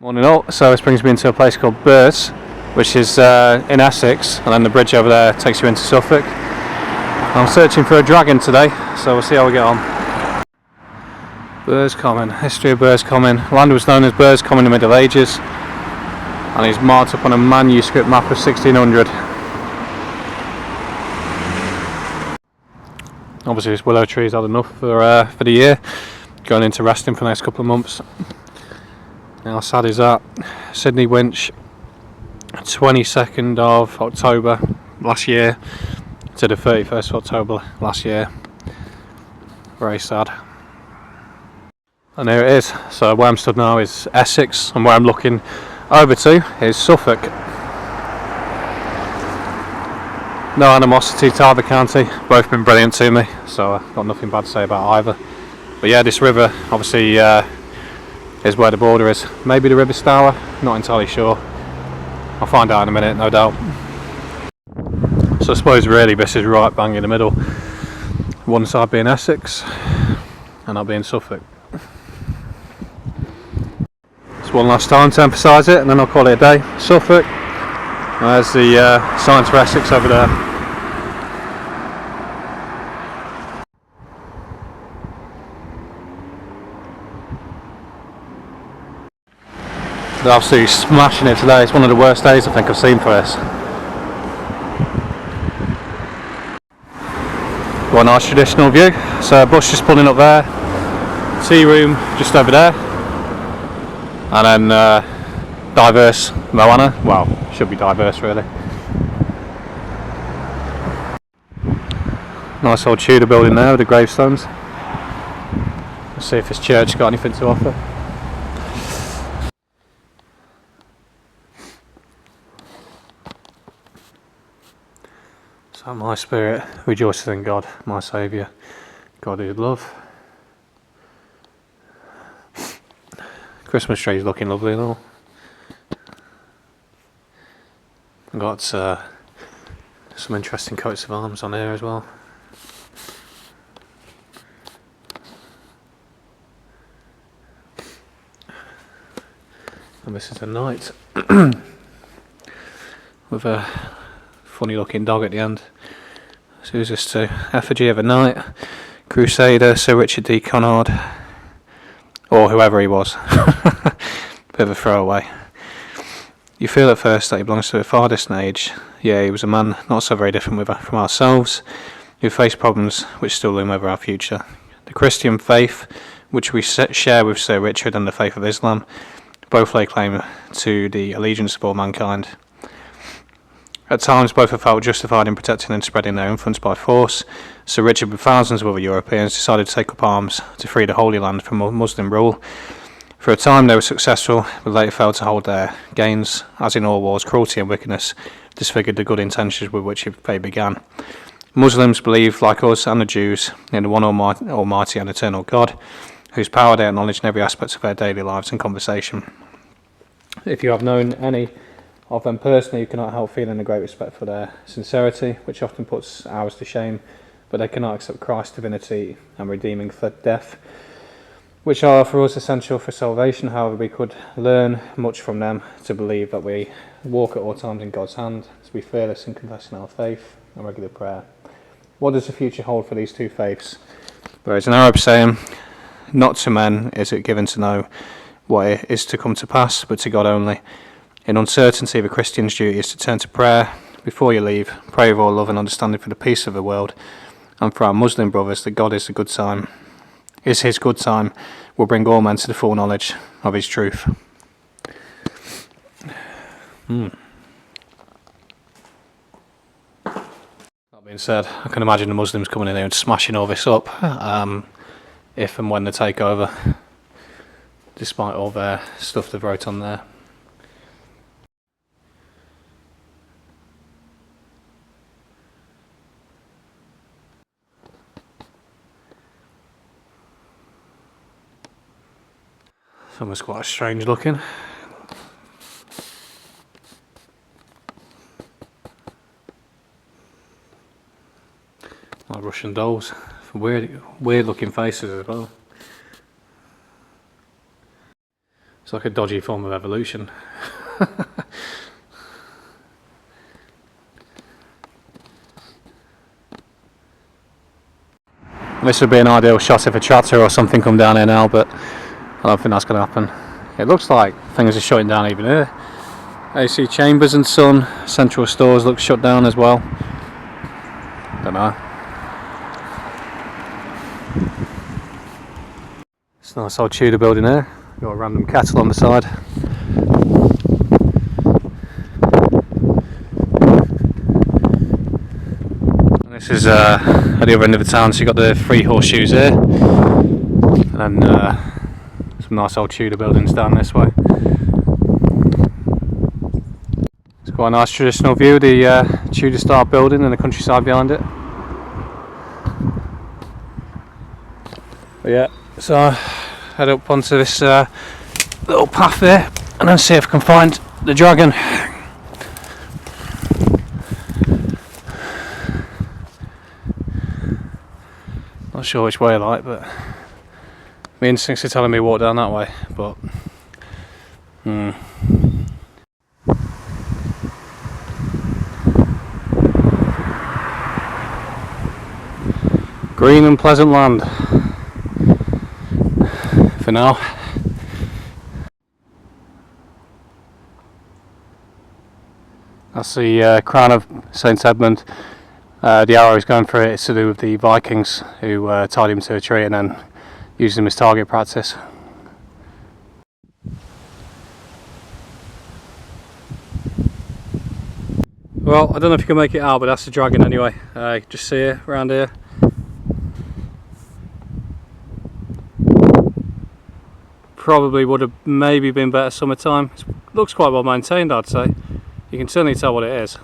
Morning all. So this brings me into a place called Burrs, which is in Essex, and then the bridge over there takes you into Suffolk. I'm searching for a dragon today, so we'll see how we get on. Burrs Common, history of Burrs Common. Land was known as Burrs Common in the Middle Ages, and it's marked up on a manuscript map of 1600. Obviously this willow tree's had enough for the year, going into resting for the next couple of months. How sad is that? Sydney Winch, 22nd of October last year to the 31st of October last year. Very sad. And here it is. So where I'm stood now is Essex, and where I'm looking over to is Suffolk. No animosity to either county, both been brilliant to me, so I've got nothing bad to say about either. But yeah, this river obviously is where the border is. Maybe the River Stour, not entirely sure. I'll find out in a minute, no doubt. So I suppose really this is right bang in the middle. One side being Essex, and I'll be in Suffolk. Just one last time to emphasise it, and then I'll call it a day. Suffolk. There's the signs for Essex over there. They're absolutely smashing it today. It's one of the worst days I think I've seen for this. Got a nice traditional view. So a bus just pulling up there, tea room just over there, and then diverse Moana. Well, should be diverse really. Nice old Tudor building there with the gravestones. Let's see if this church got anything to offer. So my spirit rejoices in God, my Saviour, God is love. Christmas tree's looking lovely and all. I've got some interesting coats of arms on here as well. And this is a knight with a funny looking dog at the end. So who's this to? Effigy of a knight, Crusader, Sir Richard D. Conrad, or whoever he was. Bit of a throwaway. You feel at first that he belongs to a far distant age. Yeah, he was a man not so very different from ourselves, who faced problems which still loom over our future. The Christian faith, which we share with Sir Richard, and the faith of Islam, both lay claim to the allegiance of all mankind. At times, both have felt justified in protecting and spreading their influence by force. Sir Richard, with thousands of other Europeans, decided to take up arms to free the Holy Land from Muslim rule. For a time, they were successful, but later failed to hold their gains. As in all wars, cruelty and wickedness disfigured the good intentions with which they began. Muslims believe, like us and the Jews, in the one almighty and eternal God, whose power they acknowledge in every aspect of their daily lives and conversation. If you have known any of them personally, you cannot help feeling a great respect for their sincerity, which often puts ours to shame, but they cannot accept Christ's divinity and redeeming death, which are for us essential for salvation. However, we could learn much from them to believe that we walk at all times in God's hand, to be fearless in confessing our faith and regular prayer. What does the future hold for these two faiths? There is an Arab saying, "Not to men is it given to know what is to come to pass, but to God only." In uncertainty, the Christian's duty is to turn to prayer. Before you leave, pray with all love and understanding for the peace of the world, and for our Muslim brothers that God is his good time will bring all men to the full knowledge of his truth. That being said, I can imagine the Muslims coming in here and smashing all this up if and when they take over, despite all their stuff they've wrote on there. It's almost quite strange looking. Like Russian dolls. Weird looking faces as well. It's like a dodgy form of evolution. This would be an ideal shot if a tractor or something come down here now, but I don't think that's going to happen. It looks like things are shutting down even here. AC Chambers and Son, Central Stores looks shut down as well. Don't know. It's a nice old Tudor building here. Got a random kettle on the side. And this is at the other end of the town, so you've got the three horseshoes here. And then some nice old Tudor buildings down this way. It's quite a nice traditional view of the Tudor style building and the countryside behind it. But yeah, so head up onto this little path here and then see if I can find the dragon. Not sure which way I like, but my instincts are telling me walk down that way, but green and pleasant land for now. That's the crown of St Edmund. The arrow is going through it. It's to do with the Vikings who tied him to a tree and then used him as target practice. Well, I don't know if you can make it out, but that's the dragon anyway. Just see it around here. Probably would have maybe been better summertime. It looks quite well maintained, I'd say. You can certainly tell what it is.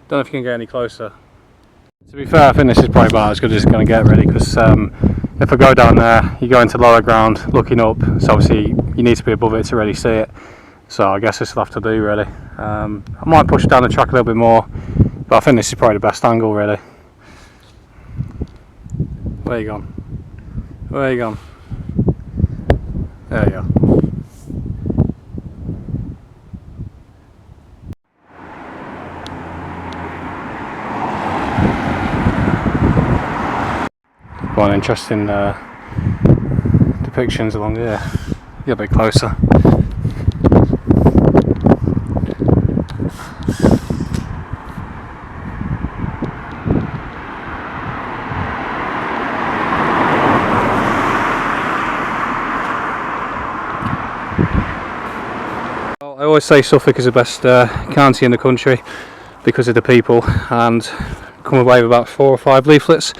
Don't know if you can get any closer. To be fair, I think this is probably about as good as it's going to get really, because if I go down there, you go into lower ground looking up, so obviously you need to be above it to really see it. So I guess this will have to do really. I might push down the track a little bit more, but I think this is probably the best angle really. Where you gone? Where you gone? There you go. Quite interesting depictions along here. Get a bit closer. Well, I always say Suffolk is the best county in the country because of the people, and come away with about 4 or 5 leaflets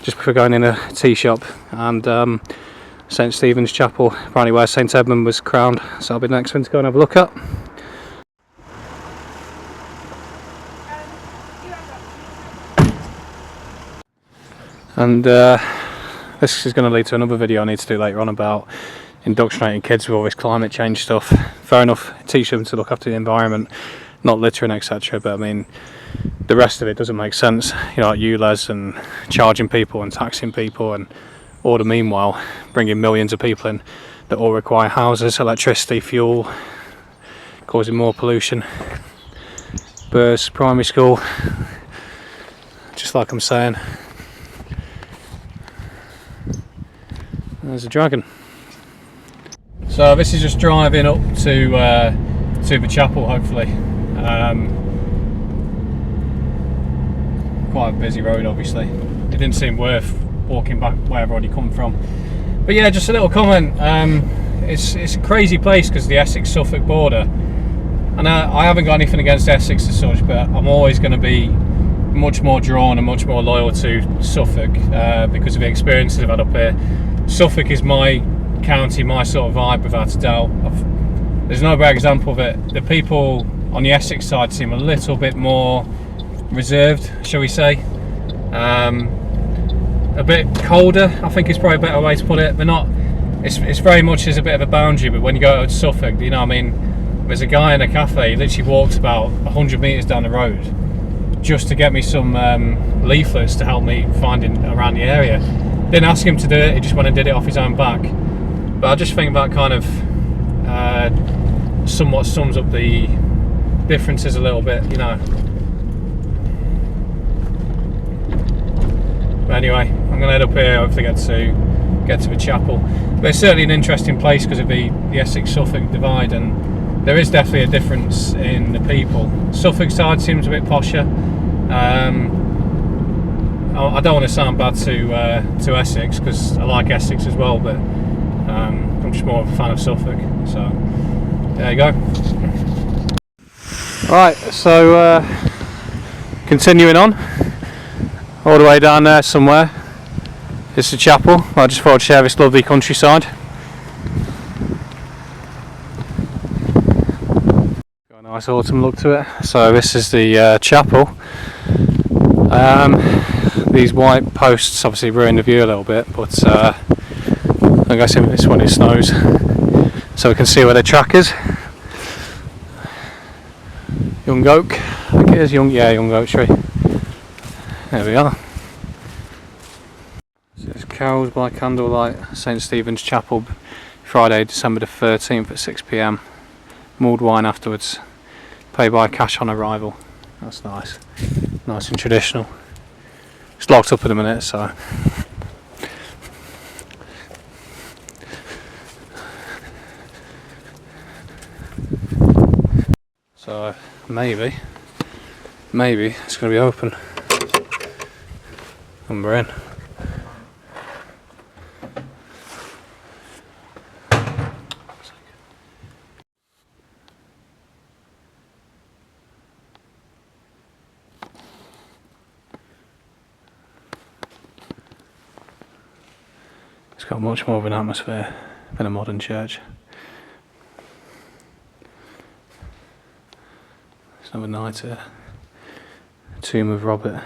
just before going in a tea shop, and St Stephen's Chapel, apparently where St Edmund was crowned, so I'll be the next one to go and have a look at. And this is going to lead to another video I need to do later on about indoctrinating kids with all this climate change stuff. Fair enough, teach them to look after the environment, not littering, etc. But I mean, the rest of it doesn't make sense. You know, like ULEZ and charging people and taxing people, and all the meanwhile bringing millions of people in that all require houses, electricity, fuel, causing more pollution. Burrs Primary School, just like I'm saying. There's a dragon. So this is just driving up to the chapel, hopefully. Quite a busy road, obviously. It didn't seem worth walking back where I've already come from. But yeah, just a little comment. It's a crazy place because of the Essex-Suffolk border. And I haven't got anything against Essex as such, but I'm always going to be much more drawn and much more loyal to Suffolk because of the experiences I've had up here. Suffolk is my county, my sort of vibe, without a doubt. There's no better example of it. The people on the Essex side seem a little bit more reserved, shall we say. A bit colder, I think is probably a better way to put it. They're not. It's very much as a bit of a boundary, but when you go to Suffolk, you know what I mean. There's a guy in a cafe, he literally walked about 100 metres down the road just to get me some leaflets to help me finding around the area. Didn't ask him to do it, he just went and did it off his own back. But I just think that kind of somewhat sums up the differences a little bit, you know. But anyway, I'm going to head up here, hopefully get to the chapel. But it's certainly an interesting place because of the Essex-Suffolk divide, and there is definitely a difference in the people. Suffolk side seems a bit posher. I don't want to sound bad to Essex, because I like Essex as well, but I'm just more of a fan of Suffolk. So there you go. Right, so continuing on, all the way down there somewhere is the chapel. I just thought I'd share this lovely countryside. Got a nice autumn look to it. So this is the chapel. These white posts obviously ruin the view a little bit, but I guess in this one it snows, so we can see where the track is. Young oak, I think it is young oak tree. There we are. So it's Carols by Candlelight, St Stephen's Chapel, Friday, December the 13th at 6 PM. Mulled wine afterwards. Pay by cash on arrival. That's nice. Nice and traditional. It's locked up in a minute, so. So maybe it's going to be open. And we're in. It's got much more of an atmosphere than a modern church. There's another knight here. Tomb of Robert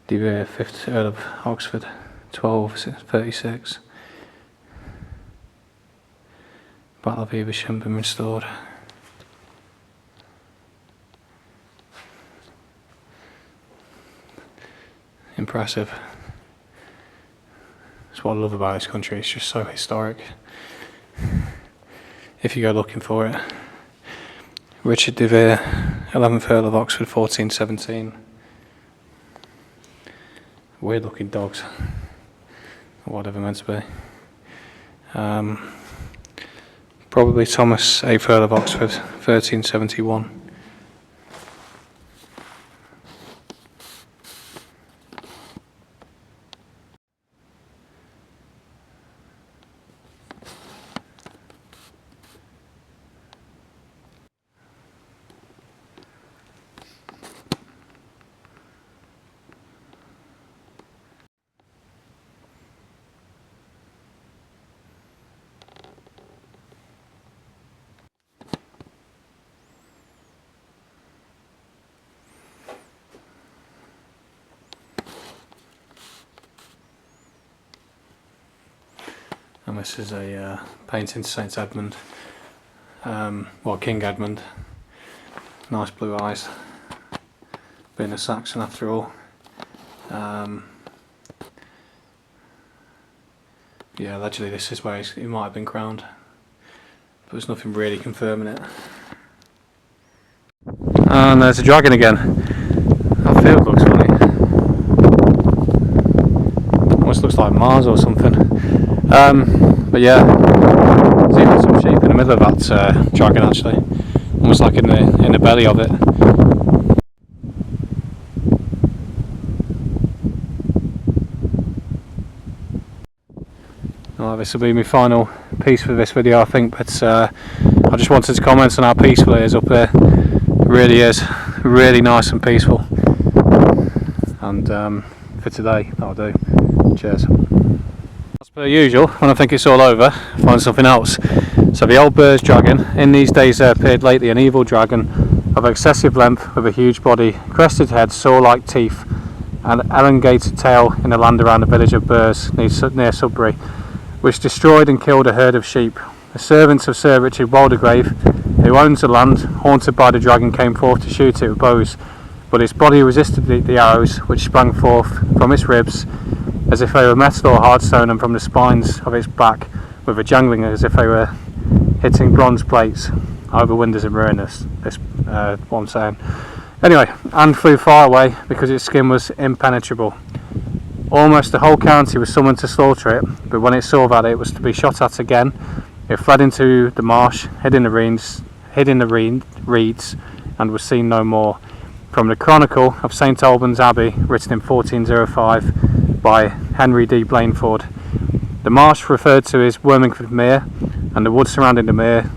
de Vere, 5th Earl of Oxford, 1236. Battle of Evesham been restored. Impressive. That's what I love about this country, it's just so historic. If you go looking for it. Richard de Vere, 11th Earl of Oxford, 1417. Weird looking dogs, or whatever meant to be. Probably Thomas, 8th Earl of Oxford, 1371. And this is a painting to St Edmund, well, King Edmund. Nice blue eyes, being a Saxon after all. Yeah, allegedly this is where he might have been crowned, but there's nothing really confirming it. And there's a dragon again. That field looks funny. Almost looks like Mars or something. But yeah, there's even some sheep in the middle of that dragon actually, almost like in the belly of it. Well, this will be my final piece for this video, I think, but I just wanted to comment on how peaceful it is up there. It really is, really nice and peaceful. And for today, that'll do. Cheers. As per usual, when I think it's all over, I find something else. So the old Burrs dragon, in these days there appeared lately an evil dragon of excessive length with a huge body, crested head, saw-like teeth and elongated tail in the land around the village of Burrs near Sudbury, which destroyed and killed a herd of sheep. The servants of Sir Richard Waldegrave, who owns the land, haunted by the dragon, came forth to shoot it with bows, but its body resisted the arrows which sprang forth from its ribs, as if they were metal or hard stone, and from the spines of its back with a jangling as if they were hitting bronze plates over windows and ruinous. This what I'm saying. Anyway, Anne flew far away because its skin was impenetrable. Almost the whole county was summoned to slaughter it, but when it saw that it was to be shot at again, it fled into the marsh, hid in the reeds, and was seen no more. From the Chronicle of St Albans Abbey, written in 1405 by Henry D. Blainford. The marsh referred to is Wormingford Mere, and the wood surrounding the mere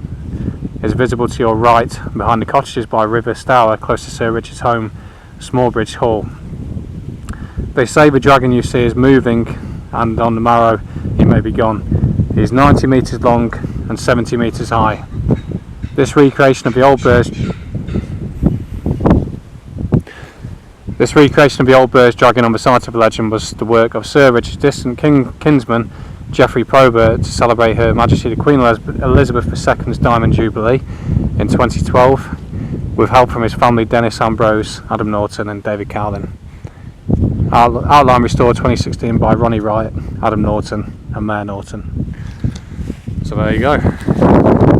is visible to your right, behind the cottages by River Stour, close to Sir Richard's home, Smallbridge Hall. They say the dragon you see is moving, and on the morrow he may be gone. He is 90 metres long and 70 metres high. This recreation of the old birds dragon on the site of the legend was the work of Sir Richard's distant kinsman Geoffrey Probert to celebrate Her Majesty the Queen Elizabeth II's Diamond Jubilee in 2012, with help from his family Dennis Ambrose, Adam Norton and David Cowlin. Outline restored 2016 by Ronnie Wright, Adam Norton and Mayor Norton. So there you go.